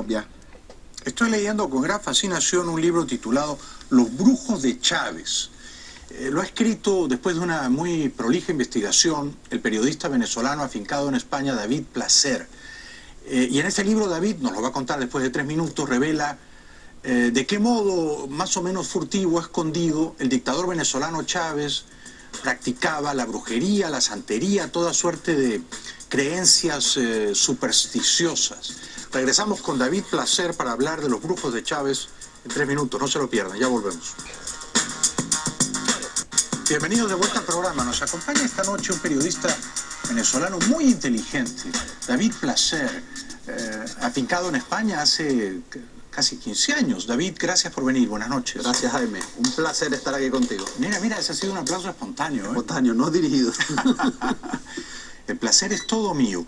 Ya. Estoy leyendo con gran fascinación un libro titulado Los brujos de Chávez. Lo ha escrito después de una muy prolija investigación el periodista venezolano afincado en España, David Placer. Y en este libro David, nos lo va a contar después de 3 minutos, revela de qué modo más o menos furtivo, escondido, el dictador venezolano Chávez practicaba la brujería, la santería, toda suerte de creencias supersticiosas. Regresamos con David Placer para hablar de los brujos de Chávez en 3 minutos. No se lo pierdan, ya volvemos. Bienvenidos de vuelta al programa. Nos acompaña esta noche un periodista venezolano muy inteligente, David Placer, afincado en España hace casi 15 años. David, gracias por venir. Buenas noches. Gracias, Jaime. Un placer estar aquí contigo. Mira, ese ha sido un aplauso espontáneo. Espontáneo, no dirigido. El placer es todo mío.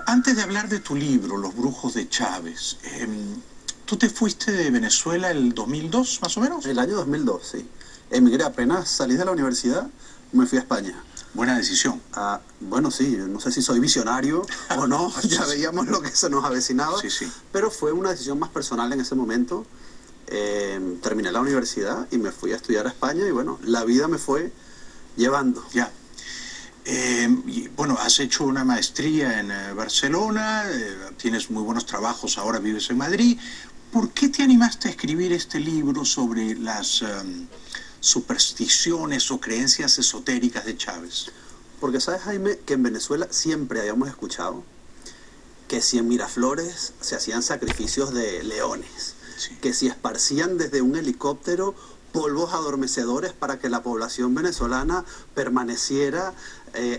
Antes de hablar de tu libro, Los brujos de Chávez, ¿tú te fuiste de Venezuela el 2002, más o menos? El año 2002, sí. Emigré apenas, salí de la universidad, me fui a España. Buena decisión. Bueno, sí, no sé si soy visionario o no, ya veíamos lo que se nos avecinaba, Sí. Pero fue una decisión más personal en ese momento. Terminé la universidad y me fui a estudiar a España y bueno, la vida me fue llevando. Ya. Bueno, has hecho una maestría en Barcelona, tienes muy buenos trabajos, ahora vives en Madrid. ¿Por qué te animaste a escribir este libro sobre las supersticiones o creencias esotéricas de Chávez? Porque sabes, Jaime, que en Venezuela siempre habíamos escuchado que si en Miraflores se hacían sacrificios de leones, Sí. que si esparcían desde un helicóptero polvos adormecedores para que la población venezolana permaneciera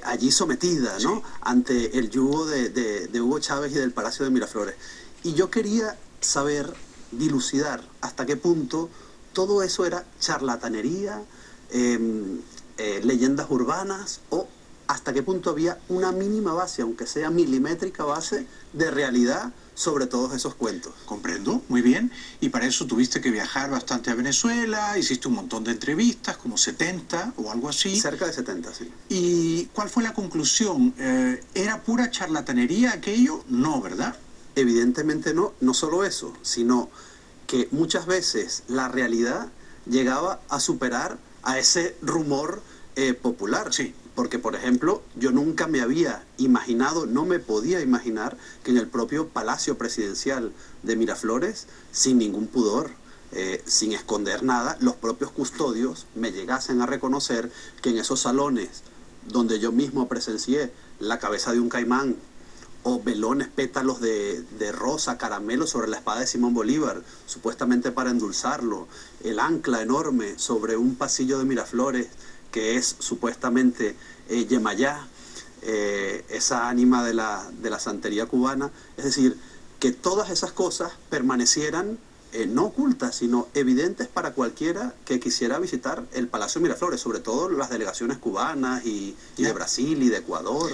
allí sometida, ¿no? Sí. Ante el yugo de Hugo Chávez y del Palacio de Miraflores. Y yo quería saber, dilucidar hasta qué punto todo eso era charlatanería, leyendas urbanas, o hasta qué punto había una mínima base, aunque sea milimétrica base, de realidad sobre todos esos cuentos. Comprendo, muy bien. Y para eso tuviste que viajar bastante a Venezuela, hiciste un montón de entrevistas, como 70 o algo así. Cerca de 70, sí. ¿Y cuál fue la conclusión? ¿Era pura charlatanería aquello? No, ¿verdad? Evidentemente no, no solo eso, sino que muchas veces la realidad llegaba a superar a ese rumor popular. Sí. Porque, por ejemplo, yo nunca me había imaginado, no me podía imaginar que en el propio Palacio Presidencial de Miraflores, sin ningún pudor, sin esconder nada, los propios custodios me llegasen a reconocer que en esos salones donde yo mismo presencié la cabeza de un caimán, o velones, pétalos de rosa, caramelo sobre la espada de Simón Bolívar, supuestamente para endulzarlo, el ancla enorme sobre un pasillo de Miraflores, que es supuestamente Yemayá, esa ánima de la santería cubana. Es decir, que todas esas cosas permanecieran no ocultas, sino evidentes para cualquiera que quisiera visitar el Palacio de Miraflores, sobre todo las delegaciones cubanas y de Brasil y de Ecuador.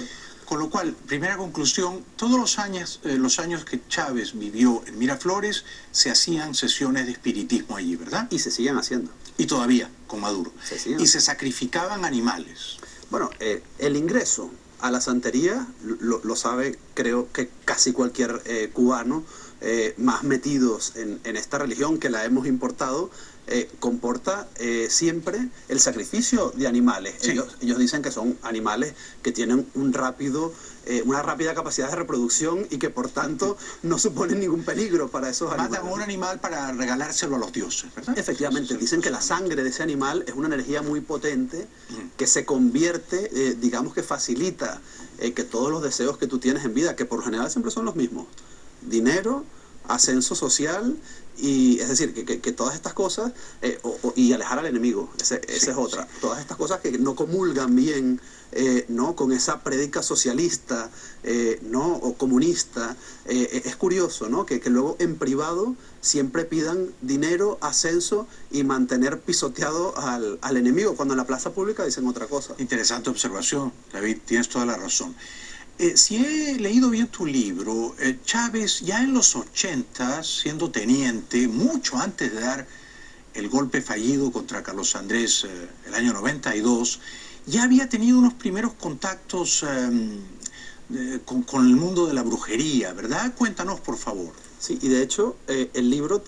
Con lo cual, primera conclusión, todos los años que Chávez vivió en Miraflores, se hacían sesiones de espiritismo allí, ¿verdad? Y se siguen haciendo. Y todavía, con Maduro. Se y se sacrificaban animales. Bueno, el ingreso a la santería lo sabe, creo que casi cualquier cubano, más metidos en esta religión que la hemos importado, comporta siempre el sacrificio de animales. Sí. Ellos dicen que son animales que tienen una rápida capacidad de reproducción y que por tanto no suponen ningún peligro para esos animales. Matan a un animal para regalárselo a los dioses, ¿verdad? Efectivamente, dicen que la sangre de ese animal es una energía muy potente que se convierte, digamos que facilita que todos los deseos que tú tienes en vida, que por lo general siempre son los mismos: dinero, ascenso social, y es decir, que todas estas cosas, y alejar al enemigo, esa es otra. Sí. Todas estas cosas que no comulgan bien, ¿no?, con esa prédica socialista, ¿no?, o comunista. Es curioso, ¿no?, que luego en privado siempre pidan dinero, ascenso y mantener pisoteado al enemigo, cuando en la plaza pública dicen otra cosa. Interesante observación, David, tienes toda la razón. Si he leído bien tu libro, Chávez ya en los 80, siendo teniente, mucho antes de dar el golpe fallido contra Carlos Andrés el año 92, ya había tenido unos primeros contactos con el mundo de la brujería, ¿verdad? Cuéntanos, por favor. Sí, y de hecho el libro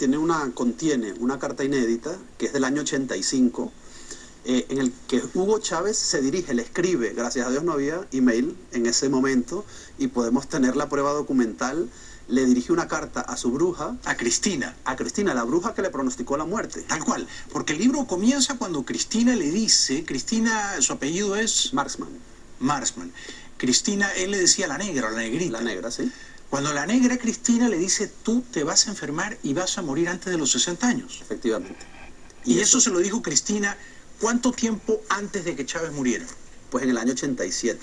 contiene una carta inédita que es del año 85, en el que Hugo Chávez se dirige, le escribe, gracias a Dios no había email en ese momento y podemos tener la prueba documental, le dirige una carta a su bruja. A Cristina. A Cristina, la bruja que le pronosticó la muerte. Tal cual, porque el libro comienza cuando Cristina le dice, Cristina, su apellido es... Marsman. Cristina, él le decía la negra, la negrita. La negra, sí. Cuando la negra Cristina le dice, tú te vas a enfermar y vas a morir antes de los 60 años. Efectivamente. Y eso se lo dijo Cristina, ¿cuánto tiempo antes de que Chávez muriera? Pues en el año 87.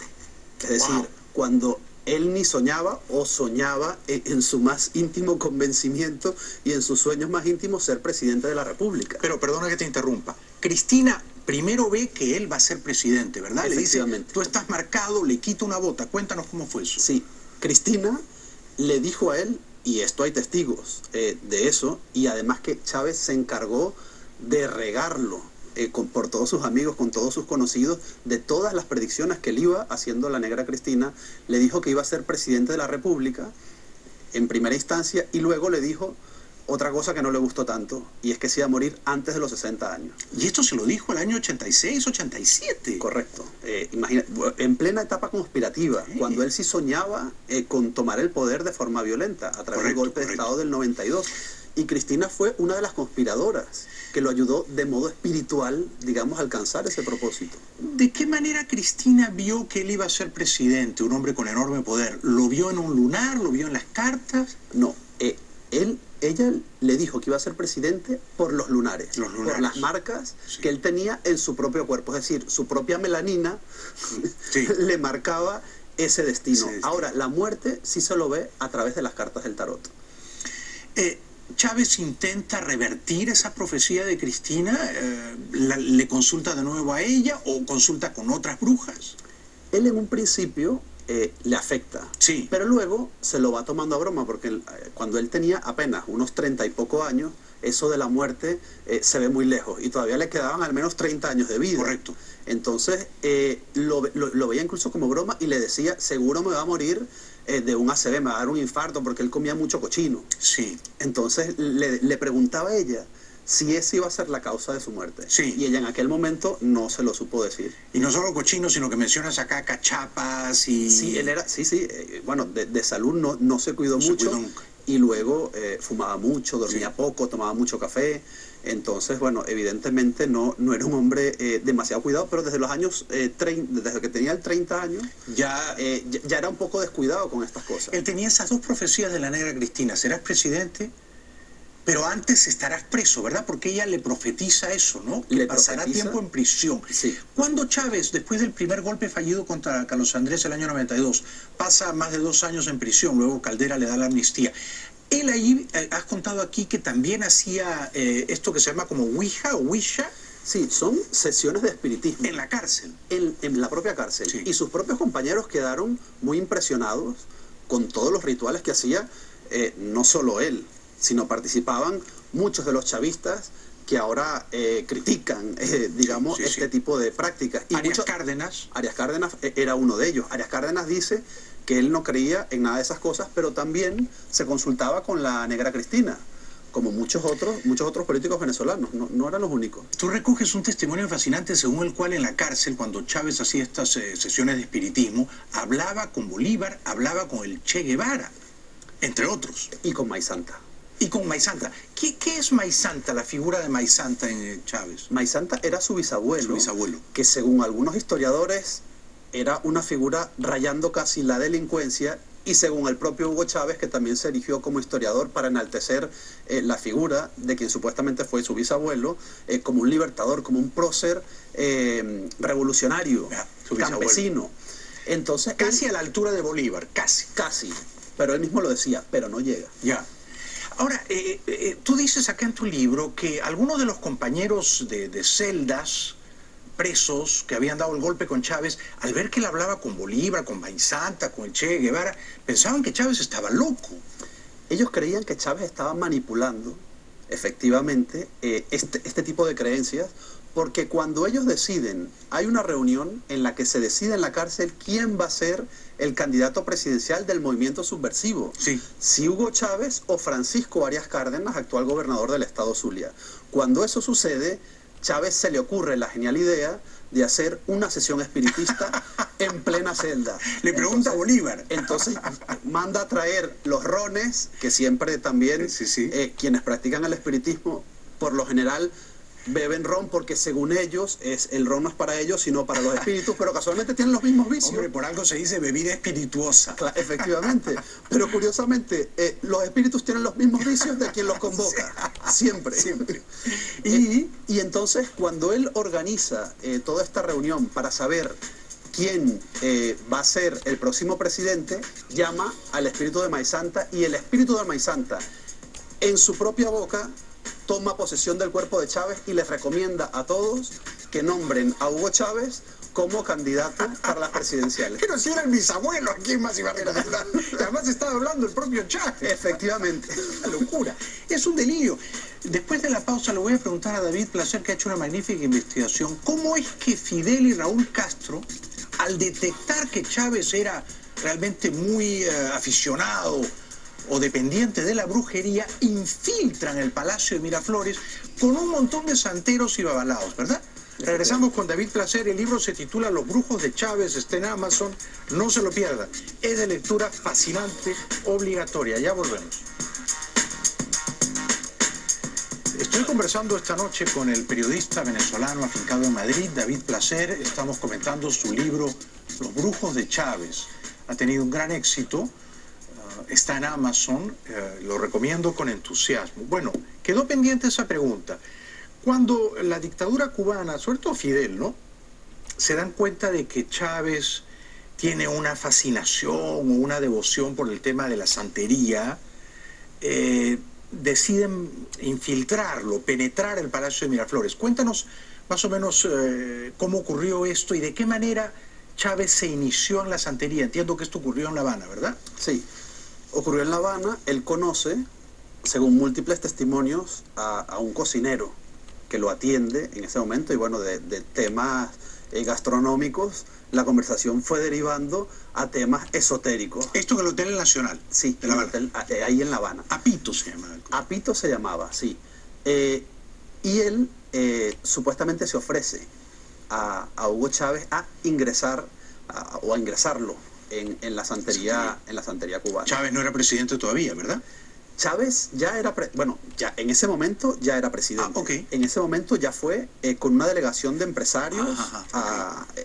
Es decir, Wow. Cuando él ni soñaba o soñaba en su más íntimo convencimiento y en sus sueños más íntimos ser presidente de la República. Pero perdona que te interrumpa. Cristina primero ve que él va a ser presidente, ¿verdad? Le dice, tú estás marcado, le quita una bota. Cuéntanos cómo fue eso. Sí, Cristina le dijo a él, y esto hay testigos de eso, y además que Chávez se encargó de regarlo por todos sus amigos, con todos sus conocidos, de todas las predicciones que él iba haciendo la negra Cristina. Le dijo que iba a ser presidente de la República en primera instancia y luego le dijo otra cosa que no le gustó tanto, y es que se iba a morir antes de los 60 años. Y esto se lo dijo el año 86, 87. Correcto. Imagina, en plena etapa conspirativa, cuando él sí soñaba con tomar el poder de forma violenta, a través del golpe de Estado del 92. Y Cristina fue una de las conspiradoras que lo ayudó de modo espiritual, digamos, a alcanzar ese propósito. ¿De qué manera Cristina vio que él iba a ser presidente, un hombre con enorme poder? ¿Lo vio en un lunar? ¿Lo vio en las cartas? No, ella le dijo que iba a ser presidente por los lunares, por las marcas que él tenía en su propio cuerpo. Es decir, su propia melanina le marcaba ese destino. Ahora, la muerte sí se lo ve a través de las cartas del tarot. ¿Chávez intenta revertir esa profecía de Cristina? ¿Le consulta de nuevo a ella o consulta con otras brujas? Él en un principio le afecta, pero luego se lo va tomando a broma, porque cuando él tenía apenas unos 30 y poco años, eso de la muerte se ve muy lejos y todavía le quedaban al menos 30 años de vida. Correcto. Entonces lo veía incluso como broma y le decía, seguro me va a morir de un ACV, me va a dar un infarto, porque él comía mucho cochino. Sí. Entonces le preguntaba a ella si esa iba a ser la causa de su muerte. Sí. Y ella en aquel momento no se lo supo decir. Y no solo cochino, sino que mencionas acá cachapas y... Sí, él era, bueno, de salud no se cuidó mucho. Se cuidó nunca. Y luego fumaba mucho, dormía poco, tomaba mucho café. Entonces, bueno, evidentemente no era un hombre demasiado cuidado, pero desde los años 30, desde que tenía el 30 años, ya era un poco descuidado con estas cosas. Él tenía esas dos profecías de la negra Cristina: serás presidente, pero antes estarás preso, ¿verdad? Porque ella le profetiza eso, ¿no? Que pasará tiempo en prisión. Sí. Cuando Chávez, después del primer golpe fallido contra Carlos Andrés el año 92, pasa más de 2 años en prisión, luego Caldera le da la amnistía. Él ahí, has contado aquí que también hacía esto que se llama como Ouija o Ouija. Sí, son sesiones de espiritismo. En la cárcel. En la propia cárcel. Sí. Y sus propios compañeros quedaron muy impresionados con todos los rituales que hacía, no solo él, sino participaban muchos de los chavistas que ahora critican, digamos, este tipo de prácticas. Y Arias Cárdenas era uno de ellos. Arias Cárdenas dice que él no creía en nada de esas cosas, pero también se consultaba con la negra Cristina, como muchos otros políticos venezolanos, no eran los únicos. Tú recoges un testimonio fascinante según el cual en la cárcel, cuando Chávez hacía estas sesiones de espiritismo, hablaba con Bolívar, hablaba con el Che Guevara, entre otros. Y con Maysanta. Y con Maysanta. ¿Qué es Maysanta, la figura de Maysanta en Chávez? Maysanta era su bisabuelo. Su bisabuelo. Que según algunos historiadores era una figura rayando casi la delincuencia, y según el propio Hugo Chávez, que también se erigió como historiador para enaltecer la figura de quien supuestamente fue su bisabuelo, como un libertador, como un prócer revolucionario, campesino. Entonces, casi a la altura de Bolívar, casi. Casi, pero él mismo lo decía, pero no llega. Ya. Ahora, tú dices acá en tu libro que algunos de los compañeros de celdas, presos, que habían dado el golpe con Chávez, al ver que él hablaba con Bolívar, con Maysanta, con el Che Guevara, pensaban que Chávez estaba loco. Ellos creían que Chávez estaba manipulando efectivamente, este tipo de creencias, porque cuando ellos deciden, hay una reunión en la que se decide en la cárcel quién va a ser el candidato presidencial del movimiento subversivo. Sí. Si Hugo Chávez o Francisco Arias Cárdenas, actual gobernador del estado Zulia. Cuando eso sucede, Chávez se le ocurre la genial idea de hacer una sesión espiritista en plena celda. Le pregunta a Bolívar. Entonces manda a traer los rones, que siempre también quienes practican el espiritismo, por lo general, beben ron porque según ellos, el ron no es para ellos, sino para los espíritus, pero casualmente tienen los mismos vicios. Hombre, por algo se dice bebida espirituosa. Efectivamente, pero curiosamente, los espíritus tienen los mismos vicios de quien los convoca, siempre. Siempre. Y entonces, cuando él organiza toda esta reunión para saber quién va a ser el próximo presidente, llama al espíritu de Maizanta, y el espíritu de Maizanta, en su propia boca, toma posesión del cuerpo de Chávez y les recomienda a todos que nombren a Hugo Chávez como candidato para las presidenciales. Pero si era el bisabuelo, ¿a quién más iba a recomendar? Además estaba hablando el propio Chávez. Efectivamente. Una locura. Es un delirio. Después de la pausa le voy a preguntar a David Placer, que ha hecho una magnífica investigación, ¿cómo es que Fidel y Raúl Castro, al detectar que Chávez era realmente muy aficionado o dependiente de la brujería, infiltran el Palacio de Miraflores con un montón de santeros y babalaos, ¿verdad? Regresamos con David Placer. El libro se titula Los brujos de Chávez, está en Amazon, no se lo pierdan. Es de lectura fascinante, obligatoria. Ya volvemos. Estoy conversando esta noche con el periodista venezolano afincado en Madrid, David Placer. Estamos comentando su libro Los brujos de Chávez. Ha tenido un gran éxito. Está en Amazon, lo recomiendo con entusiasmo. Bueno, quedó pendiente esa pregunta. Cuando la dictadura cubana, sobre todo Fidel, ¿no?, se dan cuenta de que Chávez tiene una fascinación o una devoción por el tema de la santería, deciden infiltrarlo, penetrar el Palacio de Miraflores. Cuéntanos más o menos cómo ocurrió esto y de qué manera Chávez se inició en la santería. Entiendo que esto ocurrió en La Habana, ¿verdad? Sí. Ocurrió en La Habana. Él conoce, según múltiples testimonios, a un cocinero que lo atiende en ese momento, y bueno, de temas gastronómicos, la conversación fue derivando a temas esotéricos. Esto en el Hotel Nacional. Sí, de La Habana. Ahí en La Habana. Apito se llamaba. Apito se llamaba, sí. Y él supuestamente se ofrece a Hugo Chávez a ingresar o a ingresarlo en la santería cubana. Chávez no era presidente todavía, ¿verdad? Chávez ya era, ya en ese momento ya era presidente. Okay. En ese momento ya fue con una delegación de empresarios.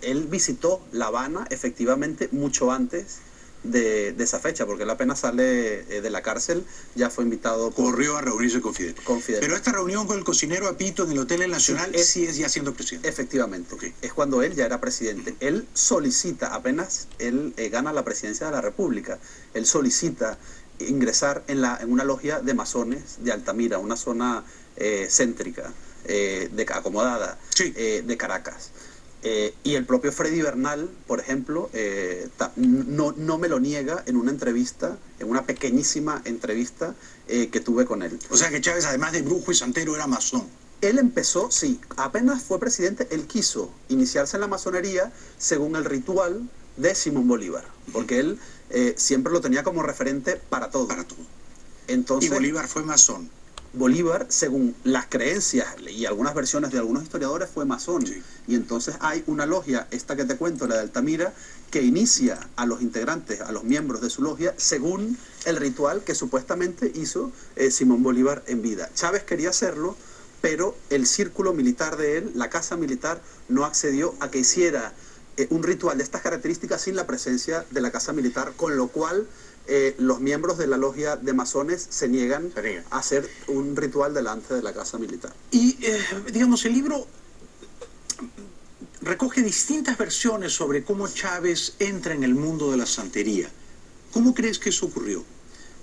Él visitó La Habana efectivamente mucho antes de esa fecha, porque él apenas sale de la cárcel, ya fue invitado. Corrió a reunirse con Fidel. Pero esta reunión con el cocinero Apito en el Hotel Nacional sí es ya siendo presidente. Efectivamente. Es cuando él ya era presidente. Él solicita, apenas él gana la presidencia de la República, él solicita ingresar en una logia de masones de Altamira, una zona céntrica, acomodada, de Caracas. Y el propio Freddy Bernal, por ejemplo, no me lo niega en una entrevista, en una pequeñísima entrevista que tuve con él. O sea que Chávez, además de brujo y santero, era masón. Él empezó, sí, apenas fue presidente, él quiso iniciarse en la masonería según el ritual de Simón Bolívar, porque él siempre lo tenía como referente para todo. Para todo. Entonces, y Bolívar fue masón. Bolívar, según las creencias y algunas versiones de algunos historiadores, fue masón. Sí. Y entonces hay una logia, esta que te cuento, la de Altamira, que inicia a los integrantes, a los miembros de su logia, según el ritual que supuestamente hizo Simón Bolívar en vida. Chávez quería hacerlo, pero el círculo militar de él, la casa militar, no accedió a que hiciera un ritual de estas características sin la presencia de la casa militar, con lo cual los miembros de la logia de masones se niegan a hacer un ritual delante de la casa militar. Y, digamos, el libro recoge distintas versiones sobre cómo Chávez entra en el mundo de la santería. ¿Cómo crees que eso ocurrió?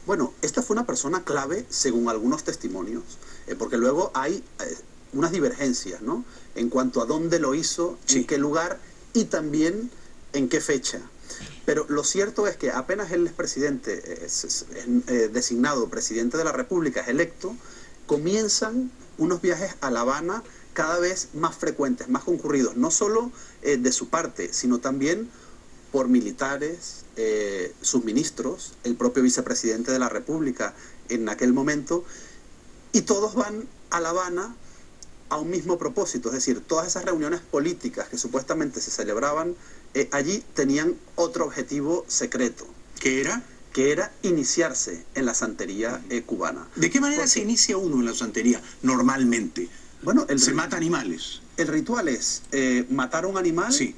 Bueno, esta fue una persona clave, según algunos testimonios, porque luego hay unas divergencias, ¿no?, en cuanto a dónde lo hizo, en qué lugar y también en qué fecha. Pero lo cierto es que apenas él es presidente, es designado presidente de la República, es electo, comienzan unos viajes a La Habana cada vez más frecuentes, más concurridos, no solo de su parte, sino también por militares, sus ministros, el propio vicepresidente de la República en aquel momento, y todos van a La Habana a un mismo propósito, es decir, todas esas reuniones políticas que supuestamente se celebraban allí tenían otro objetivo secreto. ¿Qué era? Que era iniciarse en la santería cubana. ¿De qué manera se inicia uno en la santería normalmente? Bueno, se mata animales. El ritual es matar a un animal, sí,